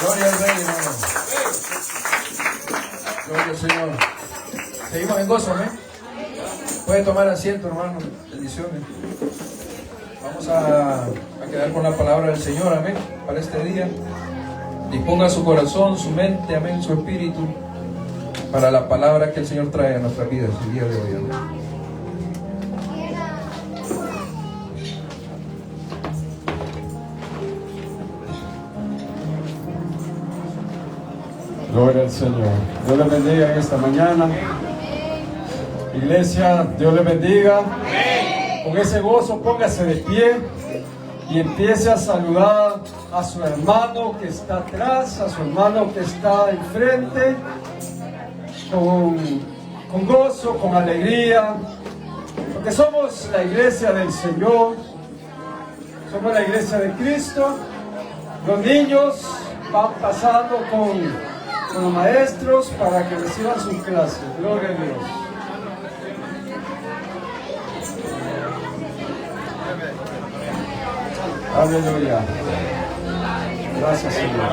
Gloria al Rey, hermano. Gloria al Señor. Seguimos en gozo, amén. Puede tomar asiento, hermano. Bendiciones. Vamos a quedar con la palabra del Señor, amén, para este día. Disponga su corazón, su mente, amén, su espíritu, para la palabra que el Señor trae a nuestras vidas el día de hoy, amén. Gloria al Señor. Dios les bendiga en esta mañana. Iglesia, Dios les bendiga. Con ese gozo póngase de pie y empiece a saludar a su hermano que está atrás, a su hermano que está enfrente, con gozo, con alegría, porque somos la iglesia del Señor, somos la iglesia de Cristo. Los niños van pasando con los maestros para que reciban sus clases. Gloria a Dios. Aleluya. Gracias, Señor.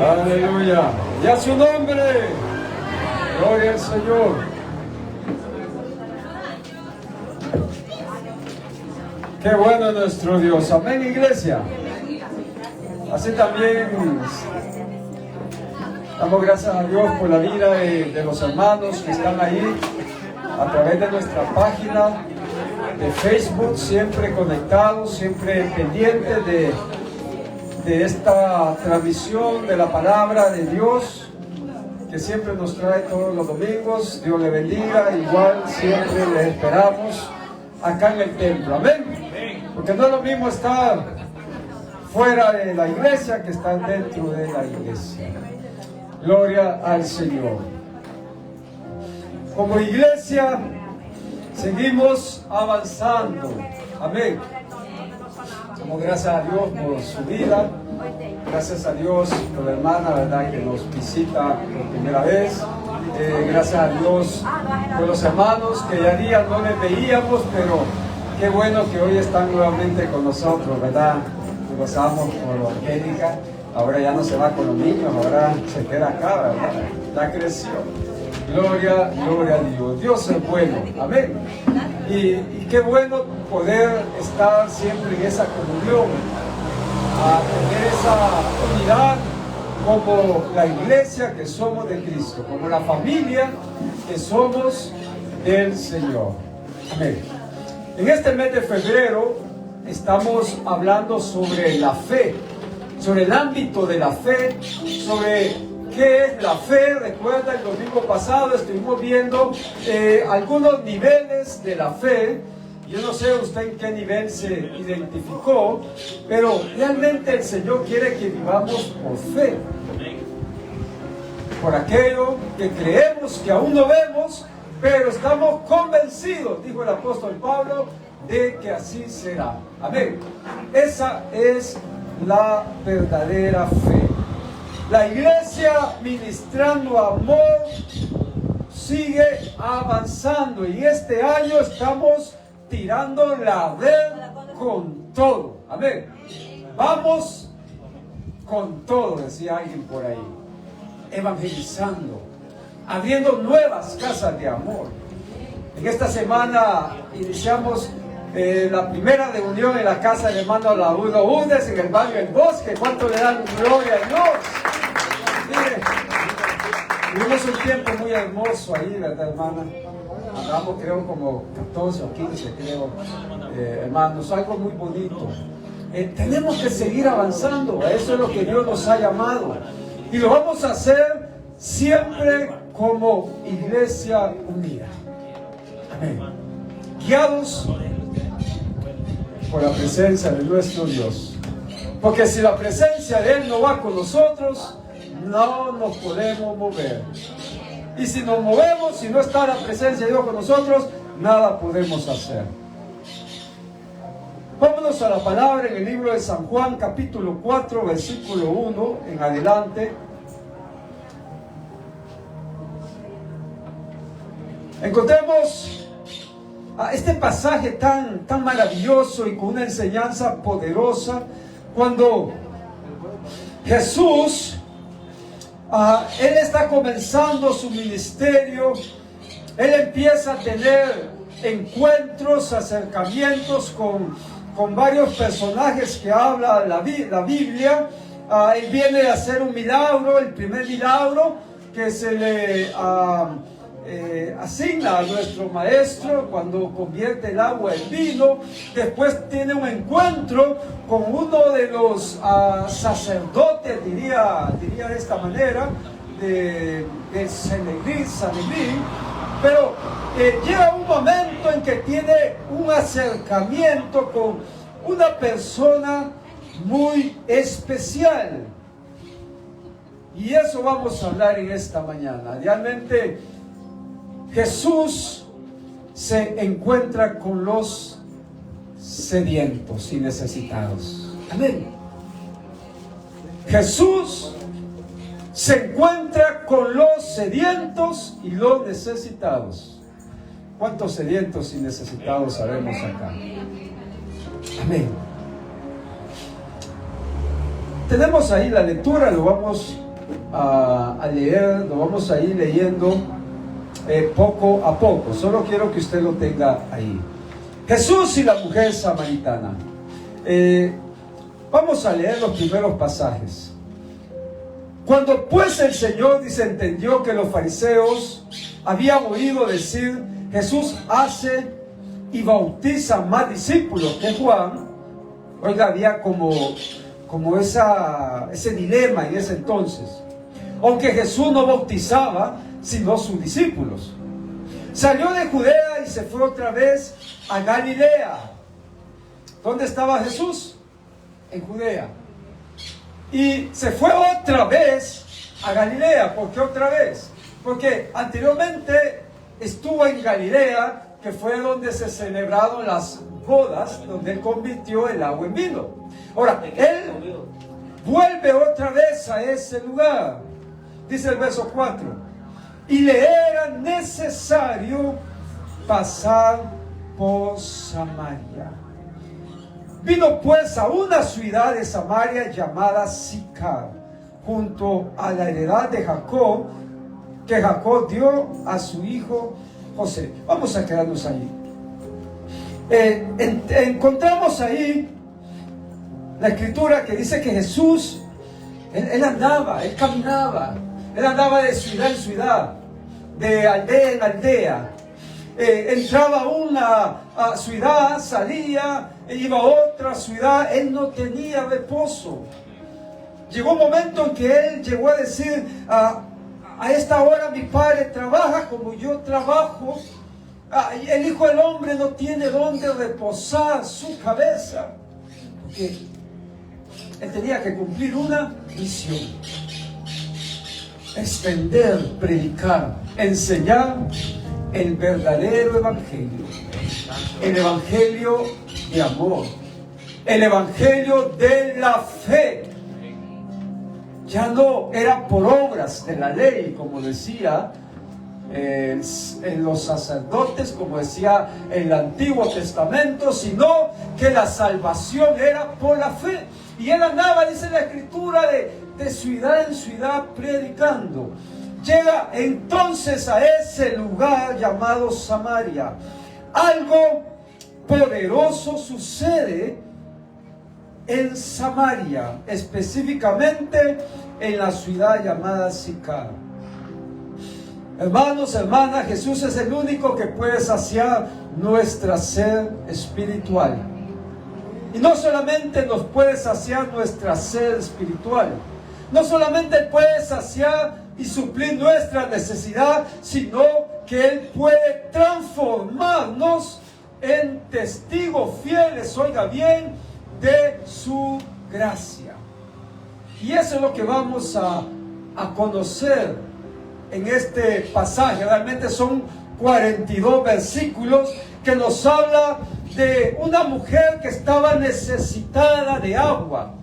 Aleluya. Y a su nombre. Gloria al Señor. Qué bueno es nuestro Dios. Amén, iglesia. Así también damos gracias a Dios por la vida de los hermanos que están ahí a través de nuestra página de Facebook, siempre conectados, siempre pendientes de esta transmisión de la palabra de Dios que siempre nos trae todos los domingos. Dios le bendiga. Igual siempre les esperamos acá en el templo. Amén. Porque no es lo mismo estar fuera de la iglesia que estar dentro de la iglesia. Gloria al Señor. Como iglesia seguimos avanzando. Amén. Damos gracias a Dios por su vida. Gracias a Dios por la hermana, ¿verdad?, que nos visita por primera vez. Gracias a Dios por los hermanos que ya días no les veíamos, pero qué bueno que hoy están nuevamente con nosotros, ¿verdad? Nos gozamos por Angélica. Ahora ya no se va con los niños, ahora se queda acá, ¿verdad? Ya creció. Gloria, gloria a Dios. Dios es bueno. Amén. Y qué bueno poder estar siempre en esa comunión, a tener esa unidad como la iglesia que somos de Cristo, como la familia que somos del Señor. Amén. En este mes de febrero estamos hablando sobre la fe, sobre el ámbito de la fe, sobre qué es la fe. Recuerda, el domingo pasado estuvimos viendo algunos niveles de la fe. Yo no sé usted en qué nivel se identificó, pero realmente el Señor quiere que vivamos por fe, por aquello que creemos, que aún no vemos, pero estamos convencidos, dijo el apóstol Pablo, de que así será. Amén. Esa es la verdadera fe. La iglesia ministrando amor sigue avanzando y este año estamos tirando la red con todo. Amén. Vamos con todo, decía alguien por ahí. Evangelizando, abriendo nuevas casas de amor. En esta semana iniciamos la primera reunión en la casa del hermano Lauro Udes en el barrio El Bosque. ¿Cuánto le dan gloria a Dios? Mire, tuvimos un tiempo muy hermoso ahí, ¿verdad, hermana? Andamos creo como 14 o 15, creo, hermanos, algo muy bonito. Tenemos que seguir avanzando, eso es lo que Dios nos ha llamado. Y lo vamos a hacer siempre como iglesia unida. Amén. Guiados por la presencia de nuestro Dios. Porque si la presencia de Él no va con nosotros, no nos podemos mover. Y si nos movemos, si no está la presencia de Dios con nosotros, nada podemos hacer. Vámonos a la palabra en el libro de San Juan, capítulo 4, versículo 1 en adelante. Encontremos este pasaje tan maravilloso y con una enseñanza poderosa cuando Jesús, Él está comenzando su ministerio. Él empieza a tener encuentros, acercamientos con varios personajes que habla la Biblia. Él viene a hacer un milagro, el primer milagro que se le asigna a nuestro maestro cuando convierte el agua en vino. Después tiene un encuentro con uno de los sacerdotes, diría de esta manera, de Sanedrín. Pero llega un momento en que tiene un acercamiento con una persona muy especial. Y eso vamos a hablar en esta mañana. Realmente Jesús se encuentra con los sedientos y necesitados. Amén. Jesús se encuentra con los sedientos y los necesitados. ¿Cuántos sedientos y necesitados sabemos acá? Amén. Tenemos ahí la lectura, lo vamos a leer, lo vamos a ir leyendo poco a poco. Solo quiero que usted lo tenga ahí. Jesús y la mujer samaritana. Vamos a leer los primeros pasajes. Cuando pues el Señor entendió que los fariseos habían oído decir: Jesús hace y bautiza más discípulos que Juan. Oiga, había como ese dilema en ese entonces. Aunque Jesús no bautizaba sino sus discípulos. Salió de Judea y se fue otra vez a Galilea. ¿Dónde estaba Jesús? En Judea. Y se fue otra vez a Galilea. ¿Por qué otra vez? Porque anteriormente estuvo en Galilea, que fue donde se celebraron las bodas, donde Él convirtió el agua en vino. Ahora, Él vuelve otra vez a ese lugar. Dice el verso 4: y le era necesario pasar por Samaria. Vino pues a una ciudad de Samaria llamada Sicar, junto a la heredad de Jacob, que Jacob dio a su hijo José. Vamos a quedarnos ahí. Encontramos ahí la escritura que dice que Jesús, él andaba, él caminaba, él andaba de ciudad en ciudad, de aldea en aldea. Entraba a una ciudad, salía, iba a otra ciudad. Él no tenía reposo. Llegó un momento en que él llegó a decir: a esta hora mi padre trabaja como yo trabajo. Y el Hijo del Hombre no tiene dónde reposar su cabeza. Porque él tenía que cumplir una misión: extender, predicar, enseñar el verdadero evangelio, el evangelio de amor, el evangelio de la fe. Ya no era por obras de la ley, como decía en los sacerdotes, como decía el Antiguo Testamento, sino que la salvación era por la fe. Y él andaba, dice la Escritura, de ciudad en ciudad predicando. llega entonces a ese lugar llamado Samaria. Algo poderoso sucede en Samaria, específicamente en la ciudad llamada Sicar. Hermanos, hermanas, Jesús es el único que puede saciar nuestra sed espiritual. Y no solamente nos puede saciar nuestra sed espiritual, no solamente puede saciar y suplir nuestra necesidad, sino que Él puede transformarnos en testigos fieles, oiga bien, de su gracia. Y eso es lo que vamos a conocer en este pasaje. Realmente son 42 versículos que nos habla de una mujer que estaba necesitada de agua.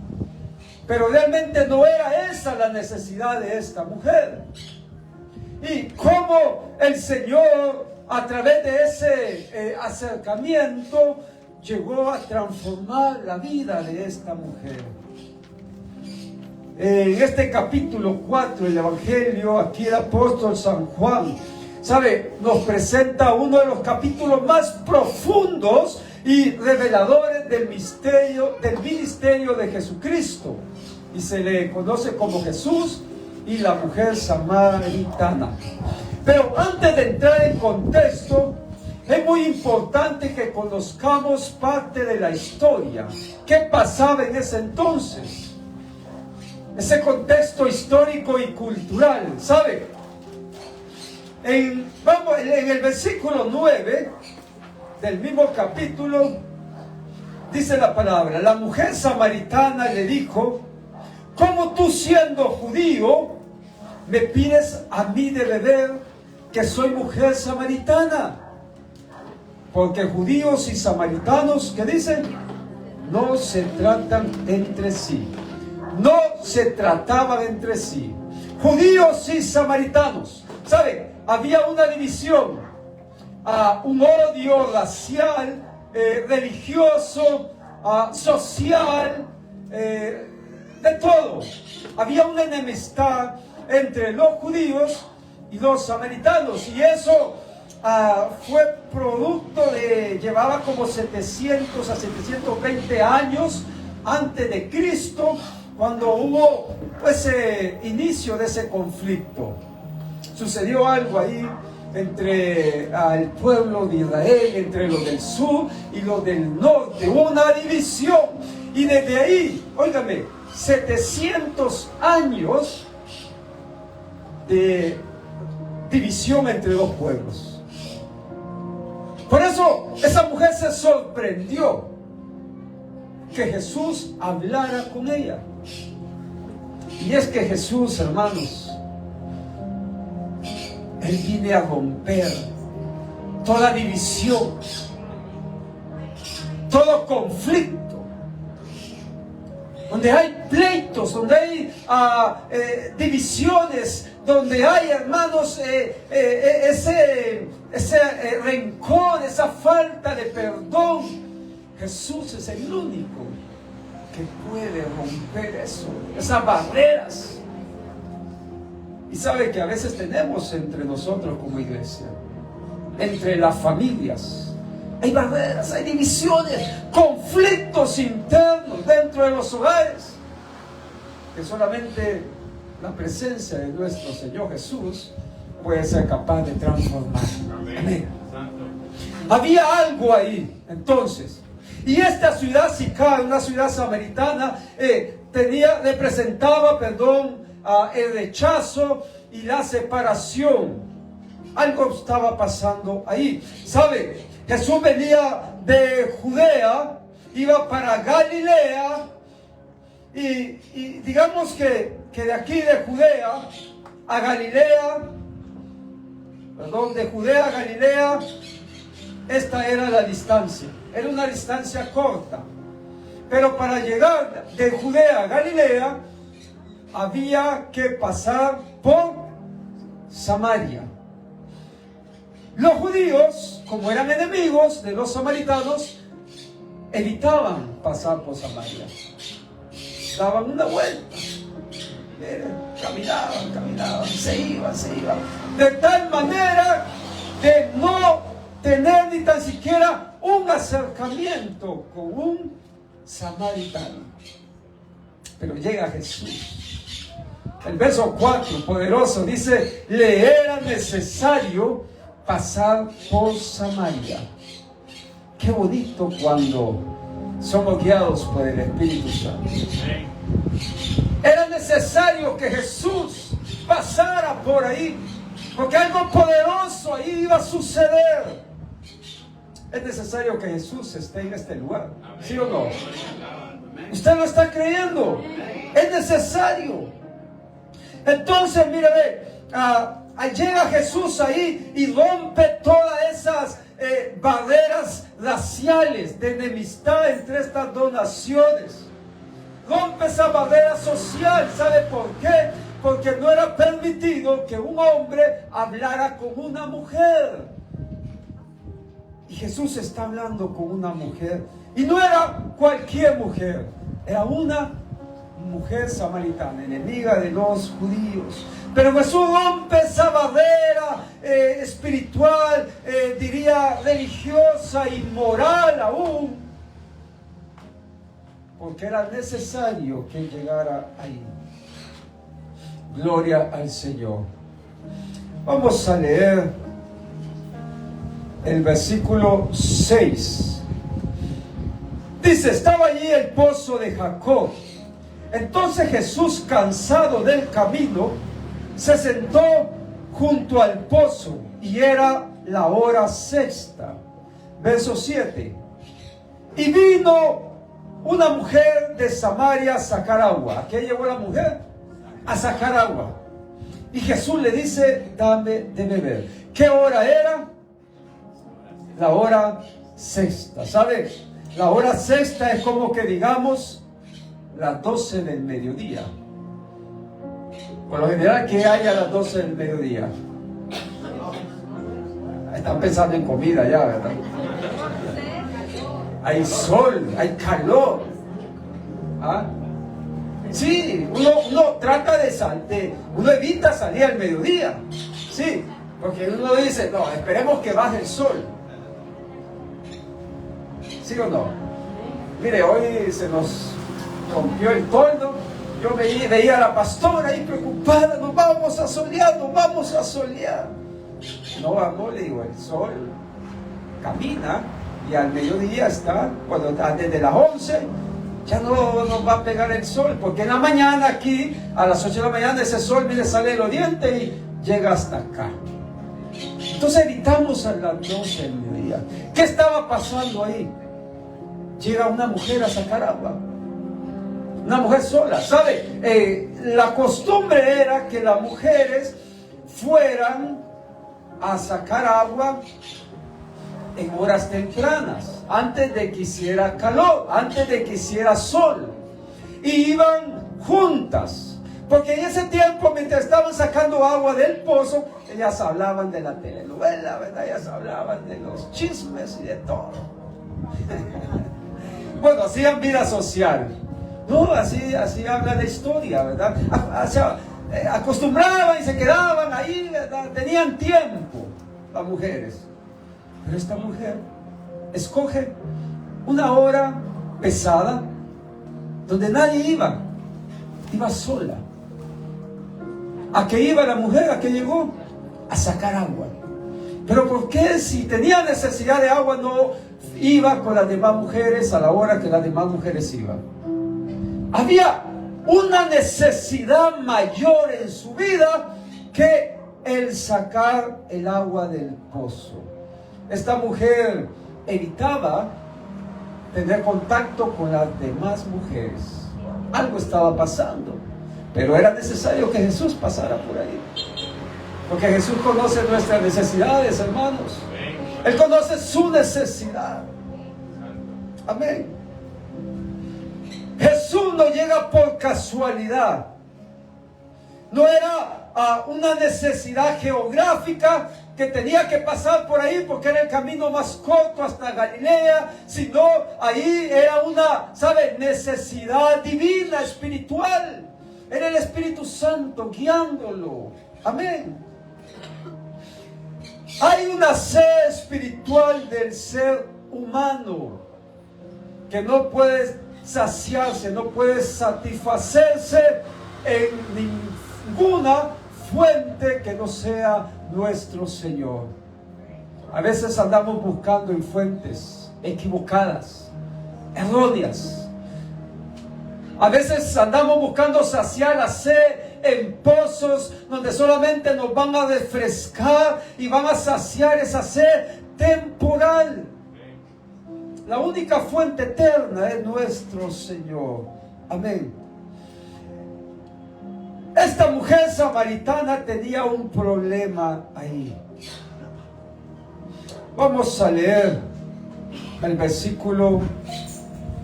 Pero realmente no era esa la necesidad de esta mujer. Y cómo el Señor, a través de ese acercamiento, llegó a transformar la vida de esta mujer. En este capítulo 4 del Evangelio, aquí el apóstol San Juan, ¿sabe?, nos presenta uno de los capítulos más profundos y reveladores del ministerio de Jesucristo. Y se le conoce como Jesús y la mujer samaritana. Pero antes de entrar en contexto, es muy importante que conozcamos parte de la historia. ¿Qué pasaba en ese entonces? Ese contexto histórico y cultural, ¿sabe? En el versículo 9 del mismo capítulo, dice la palabra: la mujer samaritana le dijo: ¿cómo tú, siendo judío, me pides a mí de beber, que soy mujer samaritana? Porque judíos y samaritanos, ¿qué dicen? No se tratan entre sí. No se trataban entre sí. Judíos y samaritanos. ¿Saben? Había una división, un odio racial, religioso, social, de todo. Había una enemistad entre los judíos y los samaritanos, y eso fue producto llevaba como 700 a 720 años antes de Cristo, cuando hubo ese inicio de ese conflicto. Sucedió algo ahí entre el pueblo de Israel, entre los del sur y los del norte. Hubo una división, y desde ahí, óigame, 700 años de división entre dos pueblos. Por eso esa mujer se sorprendió que Jesús hablara con ella. Y es que Jesús, hermanos, Él viene a romper toda división, todo conflicto. Donde hay pleitos, donde hay divisiones, donde hay, hermanos, ese rencor, esa falta de perdón, Jesús es el único que puede romper eso, esas barreras. Y sabe que a veces tenemos entre nosotros como iglesia, entre las familias, hay barreras, hay divisiones, conflictos internos dentro de los hogares, que solamente la presencia de nuestro Señor Jesús puede ser capaz de transformar. Amén. Había algo ahí, entonces. Y esta ciudad Sicar, una ciudad samaritana, representaba el rechazo y la separación. Algo estaba pasando ahí. ¿Sabe? Jesús venía de Judea, iba para Galilea, y digamos que de aquí de Judea a Galilea, de Judea a Galilea, esta era la distancia. Era una distancia corta. Pero para llegar de Judea a Galilea, había que pasar por Samaria. Los judíos, como eran enemigos de los samaritanos, evitaban pasar por Samaria. Daban una vuelta. caminaban, se iban. De tal manera de no tener ni tan siquiera un acercamiento con un samaritano. Pero llega Jesús. El verso 4, poderoso, dice: le era necesario pasar por Samaria. Qué bonito cuando somos guiados por el Espíritu Santo. Era necesario que Jesús pasara por ahí, porque algo poderoso ahí iba a suceder. Es necesario que Jesús esté en este lugar, ¿sí o no? Usted lo está creyendo. Es necesario. Entonces, mire, llega Jesús ahí y rompe todas esas barreras raciales de enemistad entre estas dos naciones. Rompe esa barrera social. ¿Sabe por qué? Porque no era permitido que un hombre hablara con una mujer. Y Jesús está hablando con una mujer. Y no era cualquier mujer. Era una mujer samaritana, enemiga de los judíos. Pero Jesús rompe esa barrera espiritual, diría religiosa y moral aún, porque era necesario que llegara ahí. Gloria al Señor. Vamos a leer el versículo 6. Dice: estaba allí el pozo de Jacob. Entonces Jesús, cansado del camino, se sentó junto al pozo, y era la hora sexta. Verso 7. Y vino una mujer de Samaria a sacar agua. ¿A qué llegó la mujer? A sacar agua. Y Jesús le dice: dame de beber. ¿Qué hora era? La hora sexta. ¿Sabe? La hora sexta es como que digamos las 12 del mediodía. Por lo general, ¿qué hay a las 12 del mediodía? Están pensando en comida ya, ¿verdad? Hay sol, hay calor. ¿Ah? Sí, uno trata uno evita salir al mediodía. Sí, porque uno dice: no, esperemos que baje el sol. ¿Sí o no? Mire, hoy se nos rompió el toldo. Yo veía a la pastora ahí preocupada: nos vamos a solear. No vamos, le digo, el sol camina y al mediodía está, desde las 11 ya no nos va a pegar el sol, porque en la mañana aquí, a las 8 de la mañana, ese sol sale del oriente y llega hasta acá. Entonces evitamos a las 12 del mediodía. ¿Qué estaba pasando ahí? Llega una mujer a sacar agua. Una mujer sola, ¿sabe? La costumbre era que las mujeres fueran a sacar agua en horas tempranas, antes de que hiciera calor, antes de que hiciera sol. Y iban juntas, porque en ese tiempo, mientras estaban sacando agua del pozo, ellas hablaban de la telenovela, ¿verdad? Ellas hablaban de los chismes y de todo. Bueno, hacían vida social. No, así habla la historia, ¿verdad? Acostumbraban y se quedaban ahí, ¿verdad? Tenían tiempo las mujeres. Pero esta mujer escoge una hora pesada donde nadie iba sola. ¿A qué iba la mujer? ¿A qué llegó? A sacar agua. Pero ¿por qué, si tenía necesidad de agua, no iba con las demás mujeres a la hora que las demás mujeres iban? Había una necesidad mayor en su vida que el sacar el agua del pozo. Esta mujer evitaba tener contacto con las demás mujeres. Algo estaba pasando, pero era necesario que Jesús pasara por ahí. Porque Jesús conoce nuestras necesidades, hermanos. Él conoce su necesidad. Amén. Jesús no llega por casualidad. No era una necesidad geográfica que tenía que pasar por ahí porque era el camino más corto hasta Galilea, sino ahí era una, ¿sabe?, necesidad divina, espiritual. Era el Espíritu Santo guiándolo. Amén. Hay una sed espiritual del ser humano que no puede saciarse, no puede satisfacerse en ninguna fuente que no sea nuestro Señor. A veces andamos buscando en fuentes equivocadas, erróneas. A veces andamos buscando saciar la sed en pozos donde solamente nos van a refrescar y van a saciar esa sed temporal. La única fuente eterna es nuestro Señor. Amén. Esta mujer samaritana tenía un problema ahí. Vamos a leer el versículo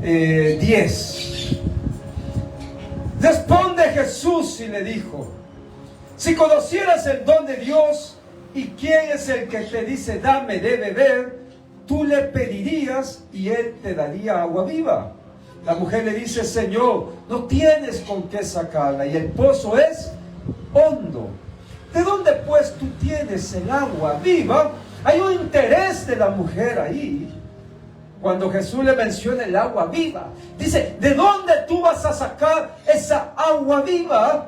10. Responde Jesús y le dijo: si conocieras el don de Dios y quién es el que te dice dame de beber, tú le pedirías y él te daría agua viva. La mujer le dice: Señor, no tienes con qué sacarla y el pozo es hondo. ¿De dónde pues tú tienes el agua viva? Hay un interés de la mujer ahí. Cuando Jesús le menciona el agua viva, dice: ¿de dónde tú vas a sacar esa agua viva?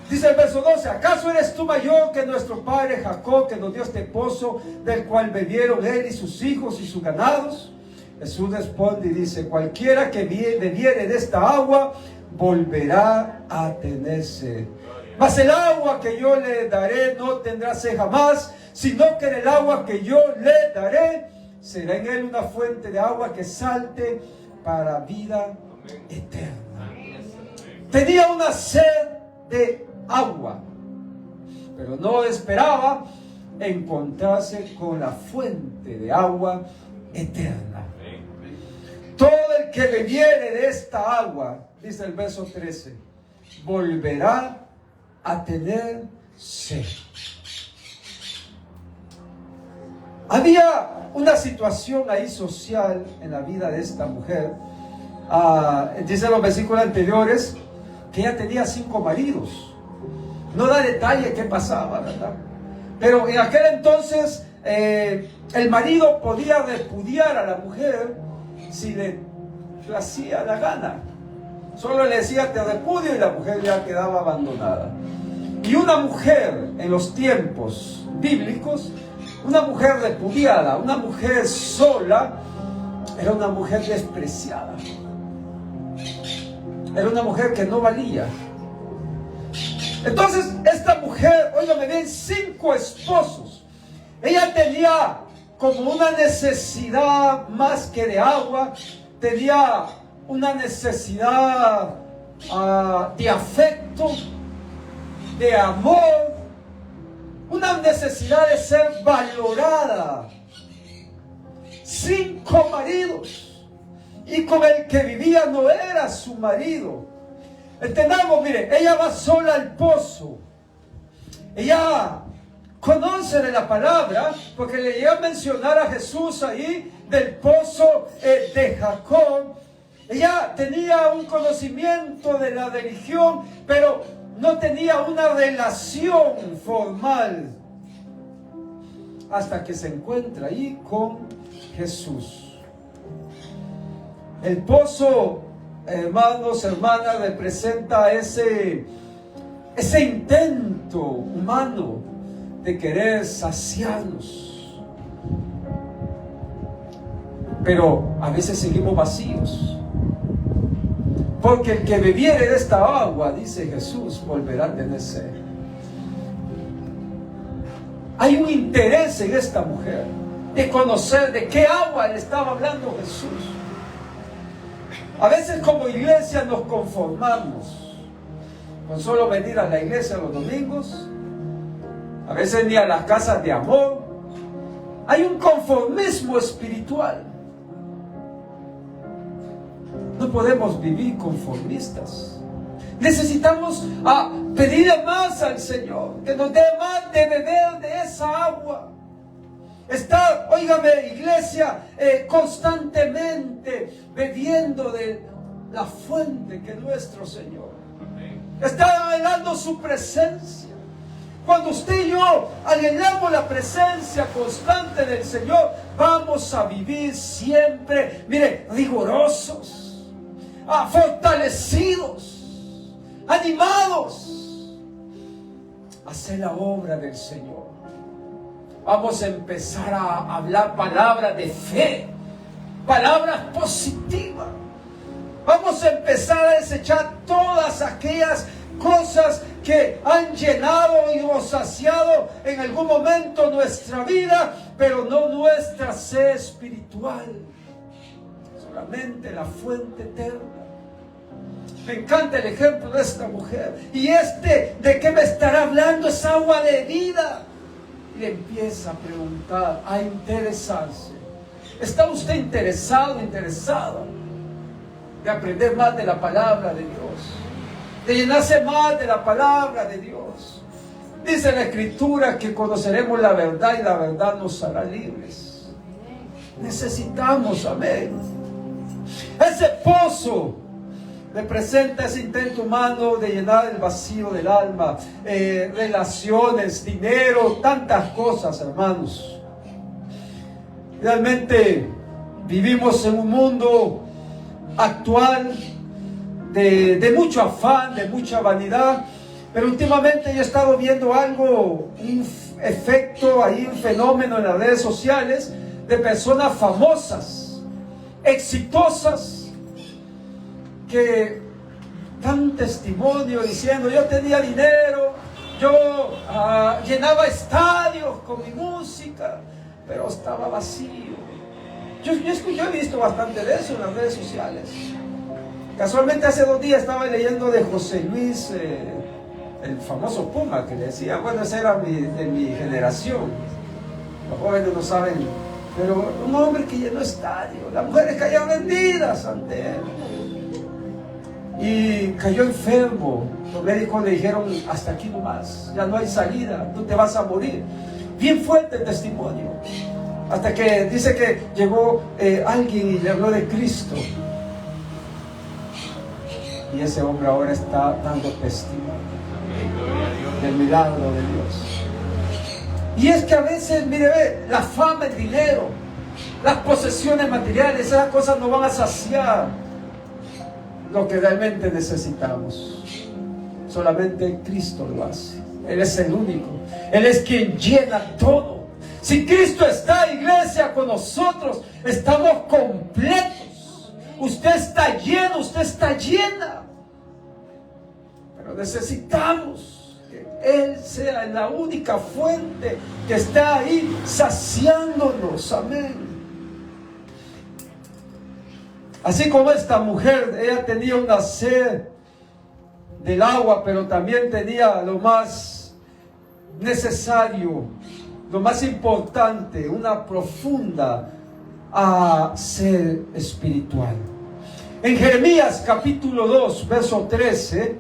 Dice el verso 12: ¿acaso eres tú mayor que nuestro padre Jacob, que nos dio este pozo, del cual bebieron él y sus hijos y sus ganados? Jesús responde y dice: cualquiera que bebiere de esta agua volverá a tener sed. Mas el agua que yo le daré no tendrá sed jamás, sino que del agua que yo le daré será en él una fuente de agua que salte para vida eterna. Tenía una sed de agua, pero no esperaba encontrarse con la fuente de agua eterna. Todo el que bebiere de esta agua, dice el verso 13, volverá a tener sed. Había una situación ahí social en la vida de esta mujer. Dice en los versículos anteriores que ella tenía 5 maridos. No da detalle qué pasaba, ¿verdad? Pero en aquel entonces el marido podía repudiar a la mujer si le hacía la gana. Solo le decía te repudio y la mujer ya quedaba abandonada. Y una mujer en los tiempos bíblicos, una mujer repudiada, una mujer sola, era una mujer despreciada. Era una mujer que no valía. Entonces esta mujer, óigame bien, 5 esposos. Ella tenía como una necesidad más que de agua, tenía una necesidad de afecto, de amor, una necesidad de ser valorada. 5 maridos, y con el que vivía no era su marido. Entendamos, mire, ella va sola al pozo. Ella conoce de la palabra porque le llega a mencionar a Jesús ahí del pozo de Jacob. Ella tenía un conocimiento de la religión, pero no tenía una relación formal hasta que se encuentra ahí con Jesús. El pozo, hermanos, hermanas, representa ese intento humano de querer saciarnos. Pero a veces seguimos vacíos. Porque el que bebiere de esta agua, dice Jesús, volverá a tener sed. Hay un interés en esta mujer de conocer de qué agua le estaba hablando Jesús. A veces como iglesia nos conformamos con solo venir a la iglesia los domingos. A veces ni a las casas de amor. Hay un conformismo espiritual. No podemos vivir conformistas. Necesitamos pedirle más al Señor, que nos dé más de beber de esa agua. Estar, óigame, iglesia, constantemente bebiendo de la fuente que es nuestro Señor. Está anhelando su presencia. Cuando usted y yo anhelamos la presencia constante del Señor, vamos a vivir siempre, mire, rigurosos, fortalecidos, animados a hacer la obra del Señor. Vamos a empezar a hablar palabras de fe, palabras positivas. Vamos a empezar a desechar todas aquellas cosas que han llenado y nos saciado en algún momento nuestra vida, pero no nuestra sed espiritual. Solamente la fuente eterna. Me encanta el ejemplo de esta mujer. ¿Y de qué me estará hablando? Es agua de vida. Y le empieza a preguntar, a interesarse. ¿Está usted interesado, interesada de aprender más de la palabra de Dios? De llenarse más de la palabra de Dios. Dice la Escritura que conoceremos la verdad y la verdad nos hará libres. Necesitamos, amén. Ese pozo representa ese intento humano de llenar el vacío del alma, relaciones, dinero, tantas cosas, hermanos. Realmente vivimos en un mundo actual de mucho afán, de mucha vanidad, pero últimamente yo he estado viendo algo, un efecto ahí, un fenómeno en las redes sociales de personas famosas, exitosas, que dan testimonio diciendo: yo tenía dinero, yo llenaba estadios con mi música, pero estaba vacío. Yo he visto bastante de eso en las redes sociales. Casualmente hace 2 días estaba leyendo de José Luis, el famoso Puma, que le decía, bueno, ese era de mi generación. Los jóvenes no saben, pero un hombre que llenó estadios, las mujeres caían rendidas ante él. Y cayó enfermo. Los médicos le dijeron: hasta aquí nomás, ya no hay salida, tú te vas a morir. Bien fuerte el testimonio. Hasta que dice que llegó alguien y le habló de Cristo. Y ese hombre ahora está dando testimonio del milagro de Dios. Y es que a veces, mire, la fama, el dinero, las posesiones materiales, esas cosas no van a saciar lo que realmente necesitamos. Solamente Cristo lo hace. Él es el único. Él es quien llena todo. Si Cristo está, iglesia, con nosotros, estamos completos. Usted está lleno, usted está llena. Pero necesitamos que Él sea la única fuente que está ahí saciándonos. Amén. Así como esta mujer, ella tenía una sed del agua, pero también tenía lo más necesario, lo más importante, una profunda sed espiritual. En Jeremías capítulo 2, verso 13,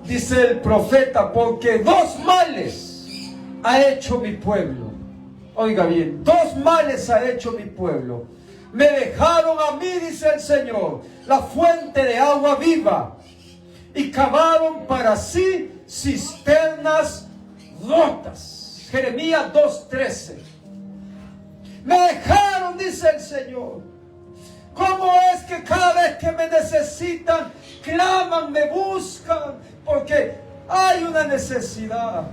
dice el profeta: porque 2 males ha hecho mi pueblo. Oiga bien, 2 males ha hecho mi pueblo. Me dejaron a mí, dice el Señor, la fuente de agua viva, y cavaron para sí cisternas rotas. Jeremías 2:13. Me dejaron, dice el Señor. ¿Cómo es que cada vez que me necesitan, claman, me buscan? Porque hay una necesidad.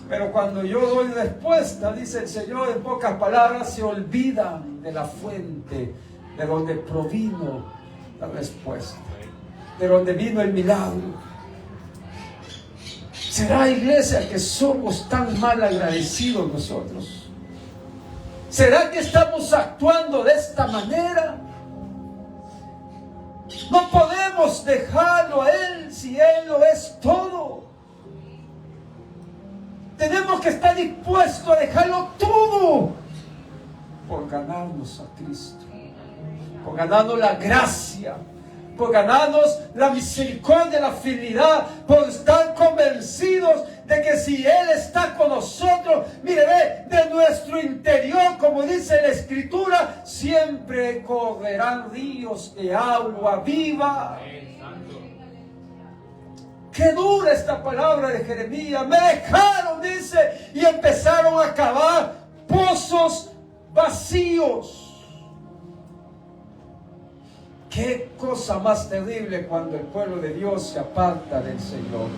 Pero cuando yo doy respuesta, dice el Señor, en pocas palabras, se olvidan de la fuente de donde provino la respuesta, de donde vino el milagro. ¿Será, iglesia, que somos tan mal agradecidos nosotros? ¿Será que estamos actuando de esta manera? No podemos dejarlo a Él si Él lo es todo. Tenemos que estar dispuestos a dejarlo todo por ganarnos a Cristo, por ganarnos la gracia, por ganarnos la misericordia, la fidelidad, por estar convencidos de que si Él está con nosotros, mire, ve, de nuestro interior, como dice la Escritura, siempre correrán ríos de agua viva. Qué dura esta palabra de Jeremías. Me dejaron, dice, y empezaron a cavar pozos vacíos. Qué cosa más terrible cuando el pueblo de Dios se aparta del Señor.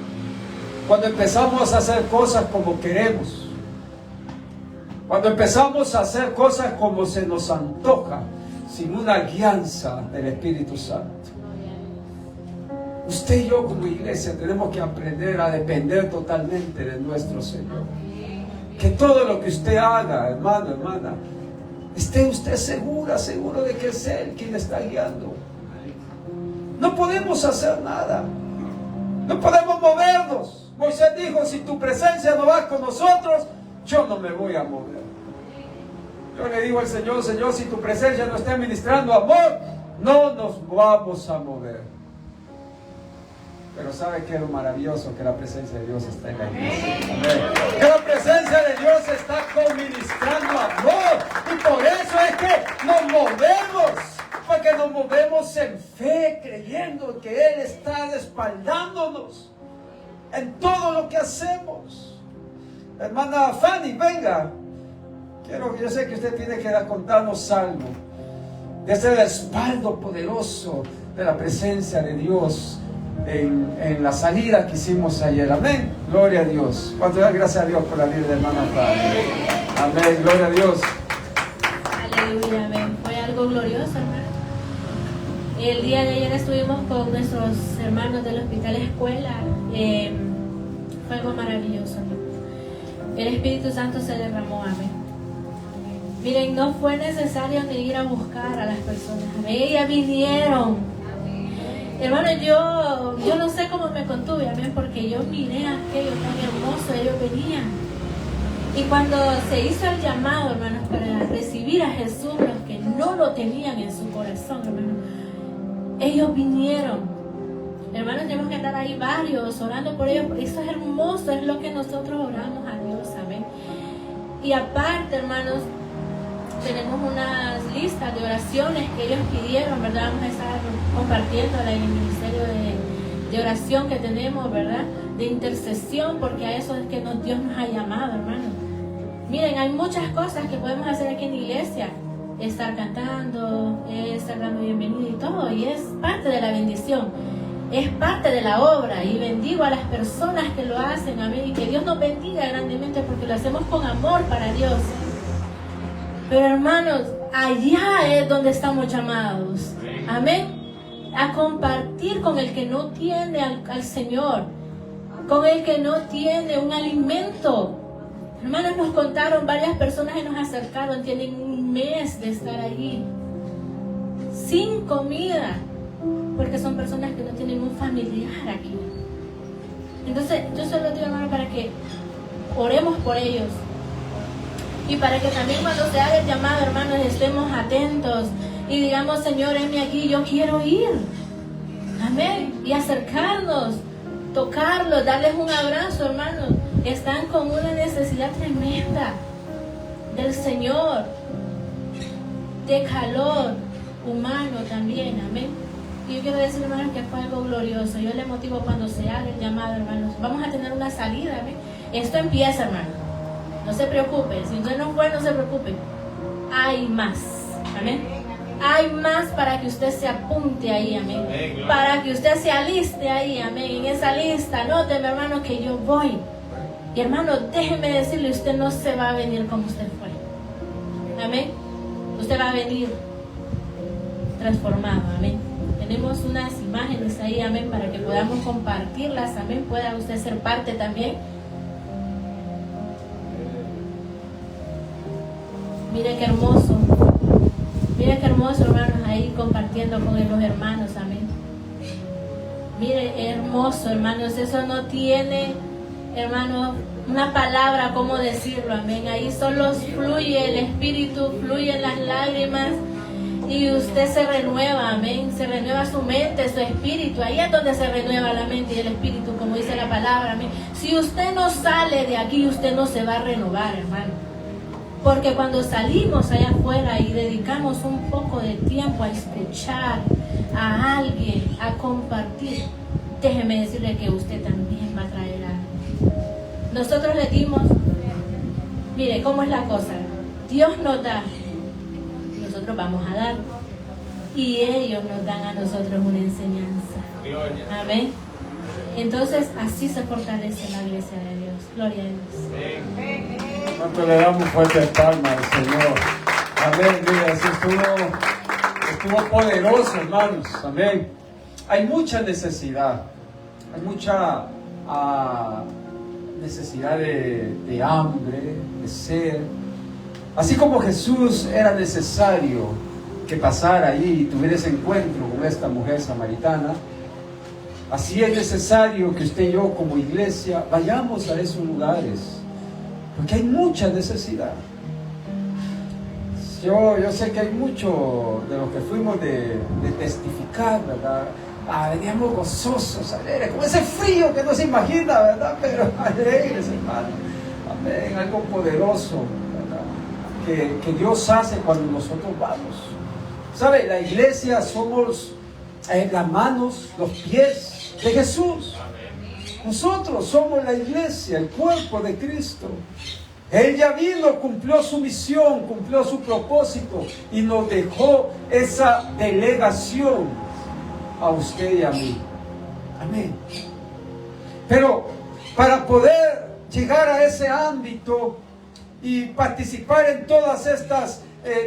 Cuando empezamos a hacer cosas como queremos. Cuando empezamos a hacer cosas como se nos antoja, sin una guianza del Espíritu Santo. Usted y yo como iglesia tenemos que aprender a depender totalmente de nuestro Señor. Que todo lo que usted haga, hermano, hermana, esté usted seguro de que es Él quien está guiando. No podemos hacer nada. No podemos movernos. Moisés dijo, si tu presencia no va con nosotros, yo no me voy a mover. Yo le digo al Señor, Señor, si tu presencia no está ministrando amor, no nos vamos a mover. Pero ¿sabe qué es lo maravilloso? Que la presencia de Dios está en la iglesia. Amén. Que la presencia de Dios está ministrando amor. Y por eso es que nos movemos. Porque nos movemos en fe, creyendo que Él está respaldándonos en todo lo que hacemos. Hermana Fanny, venga. Yo sé que usted tiene que contarnos algo de ese respaldo poderoso de la presencia de Dios en la salida que hicimos ayer. Amén. Gloria a Dios. ¿Cuánto da gracias a Dios por la vida de hermana Fanny? Amén. Gloria a Dios. Aleluya. Amén. Fue algo glorioso, hermano. El día de ayer estuvimos con nuestros hermanos del Hospital Escuela. Fue algo maravilloso. El Espíritu Santo se derramó. Amén. Miren, no fue necesario ni ir a buscar a las personas. Amén. Ellas vinieron. Hermano, yo no sé cómo me contuve. Amén. Porque yo miré aquello tan hermoso. Ellos venían. Y cuando se hizo el llamado, hermanos, para recibir a Jesús, los que no lo tenían en su corazón, hermano, ellos vinieron. Hermanos, tenemos que estar ahí varios orando por ellos. Eso es hermoso, es lo que nosotros oramos a Dios. Amén. Y aparte, hermanos, tenemos unas listas de oraciones que ellos pidieron, ¿verdad? Vamos a estar compartiéndola en el ministerio de oración que tenemos, ¿verdad? De intercesión, porque a eso es que Dios nos ha llamado, hermano. Miren, hay muchas cosas que podemos hacer aquí en la iglesia. Estar cantando, estar dando bienvenida y todo, y es parte de la bendición. Es parte de la obra, y bendigo a las personas que lo hacen, amén, y que Dios nos bendiga grandemente porque lo hacemos con amor para Dios. Pero hermanos, allá es donde estamos llamados, amén, a compartir con el que no tiene al Señor, con el que no tiene un alimento. Hermanos, nos contaron varias personas que nos acercaron, tienen un mes de estar allí sin comida, porque son personas que no tienen un familiar aquí. Entonces, yo solo digo, hermano, para que oremos por ellos. Y para que también cuando se haga el llamado, hermanos, estemos atentos y digamos, Señor, heme aquí, yo quiero ir. Amén. Y acercarnos, tocarlos, darles un abrazo, hermanos. Están con una necesidad tremenda del Señor, de calor humano también. Amén. Y yo quiero decir, hermanos, que fue algo glorioso. Yo les motivo cuando se haga el llamado, hermanos. Vamos a tener una salida. Amén. Esto empieza, hermanos. No se preocupe, si usted no fue, no se preocupe. Hay más, amén. Hay más para que usted se apunte ahí, amén. Para que usted se aliste ahí, amén. En esa lista, anóteme, hermano, que yo voy. Y hermano, déjeme decirle, usted no se va a venir como usted fue. Amén. Usted va a venir transformado, amén. Tenemos unas imágenes ahí, amén, para que podamos compartirlas, amén. Pueda usted ser parte también. Mire qué hermoso, hermanos, ahí compartiendo con los hermanos, amén. Mire, hermoso, hermanos, eso no tiene, hermanos, una palabra cómo decirlo, amén. Ahí solo fluye el Espíritu, fluyen las lágrimas y usted se renueva, amén. Se renueva su mente, su espíritu. Ahí es donde se renueva la mente y el espíritu, como dice la palabra, amén. Si usted no sale de aquí, usted no se va a renovar, hermano. Porque cuando salimos allá afuera y dedicamos un poco de tiempo a escuchar a alguien, a compartir, déjeme decirle que usted también va a traer algo. Nosotros le dimos, mire cómo es la cosa, Dios nos da, nosotros vamos a dar, y ellos nos dan a nosotros una enseñanza. Amén. Entonces así se fortalece la iglesia de Dios. Gloria a Dios. ¿Cuánto le damos fuerte palma al Señor? Amén. Mira, eso estuvo poderoso, hermanos. Amén. Hay mucha necesidad. Hay mucha necesidad de hambre, de sed. Así como Jesús era necesario que pasara allí y tuviera ese encuentro con esta mujer samaritana, así es necesario que usted y yo como iglesia vayamos a esos lugares, porque hay mucha necesidad. Yo sé que hay mucho de los que fuimos de testificar, ¿verdad? Veníamos gozosos, alegres, con ese frío que no se imagina, ¿verdad? Pero alegres, hermano. Amén, algo poderoso, ¿verdad? Que Dios hace cuando nosotros vamos. ¿Sabe? La iglesia somos las manos, los pies de Jesús. Nosotros somos la iglesia, el cuerpo de Cristo. Él ya vino, cumplió su misión, cumplió su propósito y nos dejó esa delegación a usted y a mí. Amén. Pero para poder llegar a ese ámbito y participar en todas estas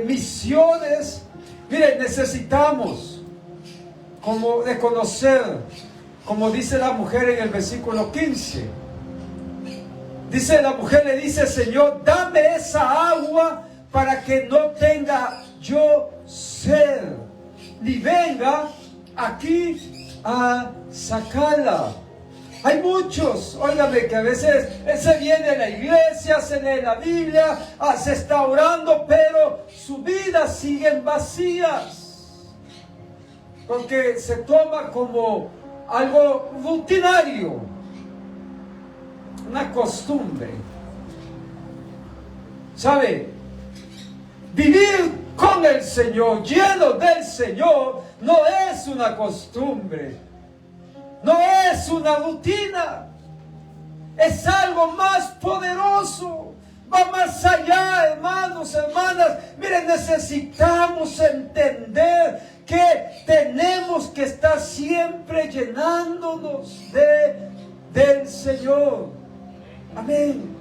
misiones, miren, necesitamos como de conocer, como dice la mujer en el versículo 15. Dice la mujer, le dice: Señor, dame esa agua para que no tenga yo sed, ni venga aquí a sacarla. Hay muchos, óigame, que a veces se viene a la iglesia, se lee la Biblia, se está orando, pero sus vidas siguen vacías, porque se toma como algo rutinario, una costumbre. ¿Sabe? Vivir con el Señor, lleno del Señor, no es una costumbre, no es una rutina, es algo más poderoso, va más allá, hermanos, hermanas. Miren, necesitamos entender que tenemos que estar siempre llenándonos del Señor. Amén.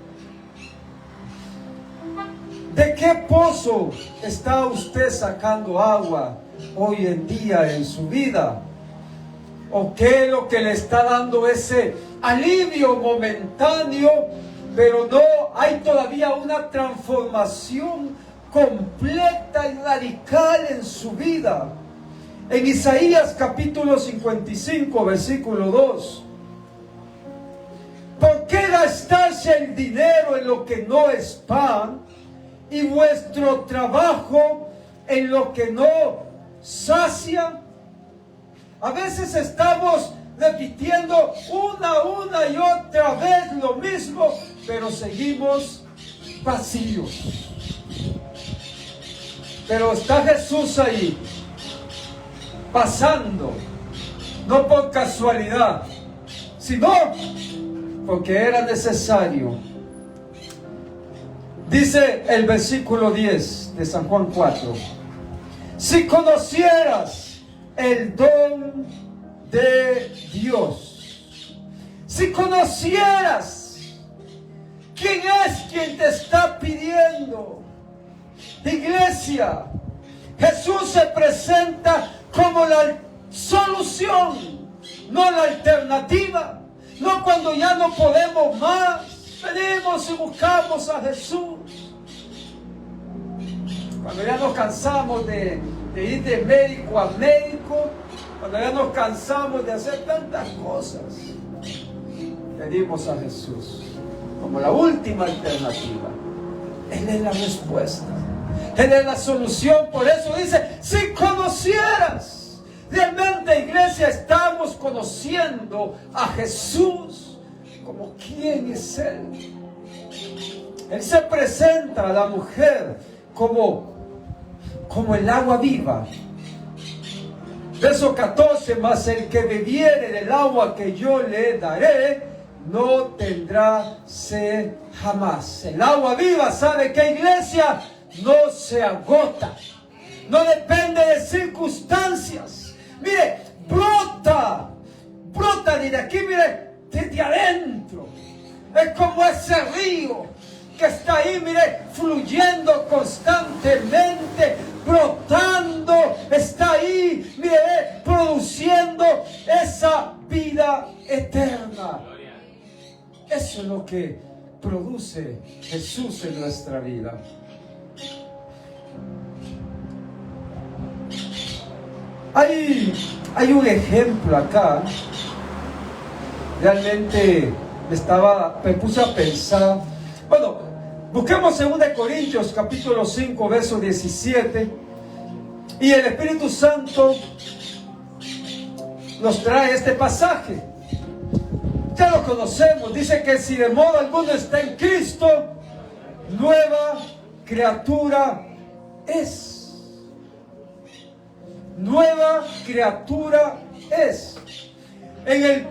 ¿De qué pozo está usted sacando agua hoy en día en su vida? ¿O qué es lo que le está dando ese alivio momentáneo, pero no hay todavía una transformación completa y radical en su vida? En Isaías capítulo 55, versículo 2. ¿Por qué gastarse el dinero en lo que no es pan y vuestro trabajo en lo que no sacia? A veces estamos repitiendo una y otra vez lo mismo, pero seguimos vacíos. Pero está Jesús ahí, pasando, no por casualidad, sino porque era necesario. Dice el versículo 10 de San Juan 4: si conocieras el don de Dios, si conocieras quién es quien te está pidiendo. Iglesia, Jesús se presenta como la solución, no la alternativa. No cuando ya no podemos más, venimos y buscamos a Jesús. Cuando ya nos cansamos de ir de médico a médico, cuando ya nos cansamos de hacer tantas cosas, venimos a Jesús como la última alternativa. Él es la respuesta, Él es la solución. Por eso dice: si conocieras. Realmente, iglesia, estamos conociendo a Jesús como quién es Él. Él se presenta a la mujer como el agua viva. Verso 14, mas el que bebiere del agua que yo le daré, no tendrá sed jamás. El agua viva, ¿sabe qué, iglesia? No se agota. No depende de circunstancias. Mire, brota desde aquí, mire, desde adentro. Es como ese río que está ahí, mire, fluyendo constantemente, brotando, está ahí, mire, produciendo esa vida eterna. Eso es lo que produce Jesús en nuestra vida. Hay un ejemplo acá. Realmente me puse a pensar. Bueno, busquemos 2 Corintios capítulo 5, verso 17. Y el Espíritu Santo nos trae este pasaje. Ya lo conocemos. Dice que si de modo alguno está en Cristo, nueva criatura es. Nueva criatura es. En el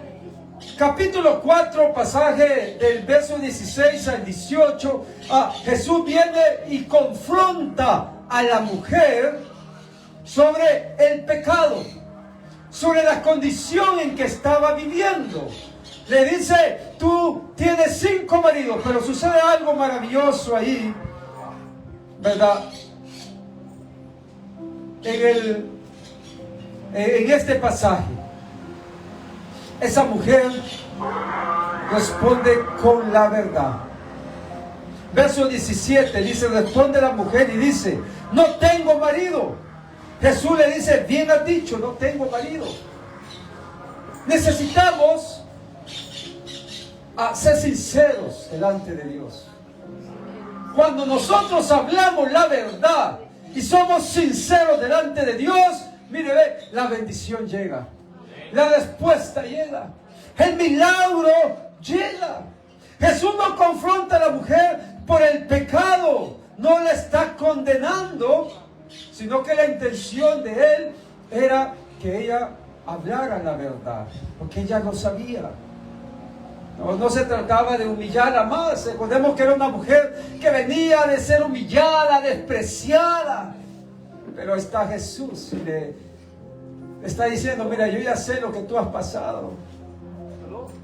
capítulo 4, pasaje del verso 16 al 18, Jesús viene y confronta a la mujer sobre el pecado, sobre la condición en que estaba viviendo. Le dice, tú tienes 5 maridos, pero sucede algo maravilloso ahí, ¿verdad? En este pasaje, esa mujer responde con la verdad. Verso 17 dice, responde la mujer y dice, no tengo marido. Jesús le dice, bien has dicho, no tengo marido. Necesitamos ser sinceros delante de Dios. Cuando nosotros hablamos la verdad y somos sinceros delante de Dios, mire, la bendición llega, la respuesta llega, el milagro llega. Jesús no confronta a la mujer por el pecado, no la está condenando, sino que la intención de él era que ella hablara la verdad, porque ella no sabía. No se trataba de humillarla más. Recordemos que era una mujer que venía de ser humillada, despreciada. Pero está Jesús y le está diciendo, mira, yo ya sé lo que tú has pasado.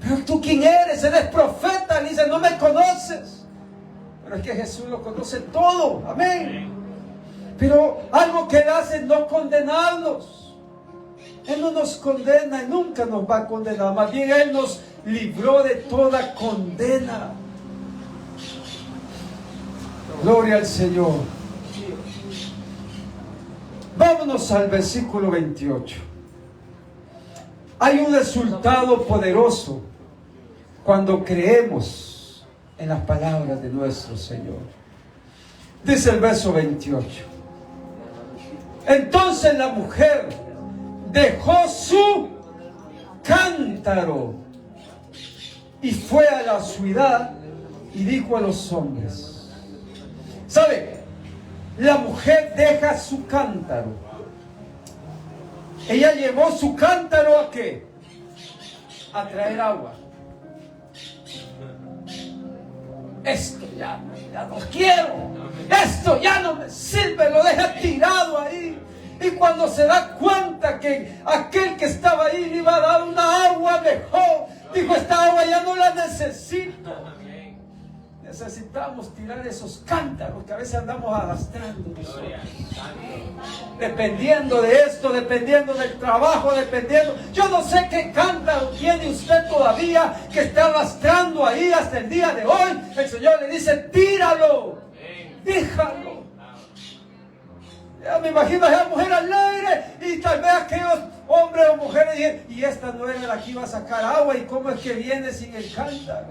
Pero tú, ¿quién eres? Eres profeta. Le dice, no me conoces. Pero es que Jesús lo conoce todo. Amén. Pero algo que él hace es no condenarnos. Él no nos condena y nunca nos va a condenar. Más bien Él nos libró de toda condena. Gloria al Señor. Vámonos al versículo 28. Hay un resultado poderoso cuando creemos en las palabras de nuestro Señor. Dice el verso 28. Entonces la mujer dejó su cántaro y fue a la ciudad y dijo a los hombres. ¿Sabe? La mujer deja su cántaro. Ella llevó su cántaro ¿a qué? A traer agua. Esto ya no quiero. Esto ya no me sirve. Lo deja tirado ahí. Y cuando se da cuenta que aquel que estaba ahí le iba a dar una agua mejor, dijo, esta agua ya no la necesito. Necesitamos tirar esos cántaros que a veces andamos arrastrando nosotros. Dependiendo de esto, dependiendo del trabajo, dependiendo. Yo no sé qué cántaro tiene usted todavía que está arrastrando ahí hasta el día de hoy. El Señor le dice, tíralo, déjalo. Ya me imagino a esa mujer alegre y tal vez aquellos hombres o mujeres dicen, y esta no era la que iba a sacar agua, y cómo es que viene sin el cántaro.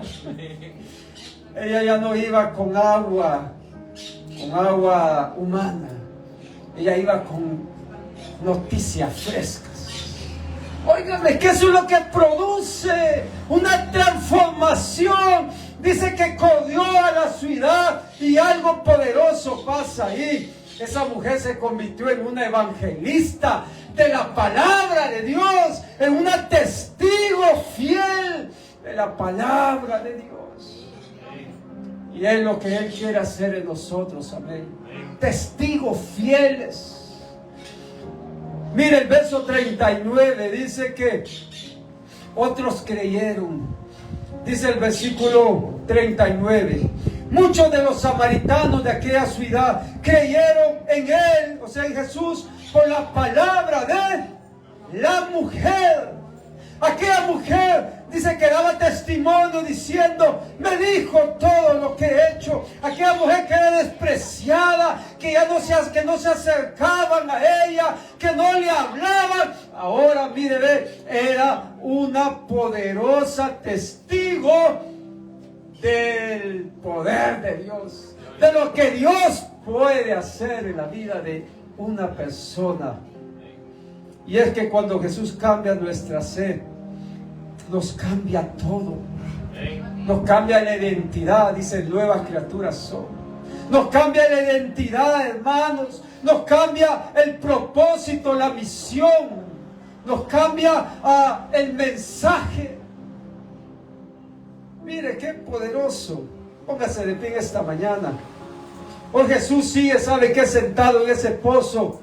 Ella ya no iba con agua humana, ella iba con noticias frescas. Óigame, que eso es lo que produce una transformación. Dice que corrió a la ciudad y algo poderoso pasa ahí. Esa mujer se convirtió en una evangelista de la palabra de Dios, es una testigo fiel de la palabra de Dios. Y es lo que Él quiere hacer en nosotros, amén. Testigos fieles. Mire el verso 39, dice que otros creyeron. Dice el versículo 39. Muchos de los samaritanos de aquella ciudad creyeron en Él, o sea en Jesús, por la palabra de la mujer. Aquella mujer dice que daba testimonio diciendo: me dijo todo lo que he hecho. Aquella mujer que era despreciada, que no se acercaban a ella, que no le hablaban. Ahora mire, ve, era una poderosa testigo del poder de Dios, de lo que Dios puede hacer en la vida de una persona. Y es que cuando Jesús cambia nuestra sed, nos cambia todo. Nos cambia la identidad, dice: nuevas criaturas son. Nos cambia la identidad, hermanos. Nos cambia el propósito, la misión. Nos cambia el mensaje. Mire qué poderoso. Póngase de pie esta mañana. Hoy Jesús sigue, ¿sabe qué? Sentado en ese pozo.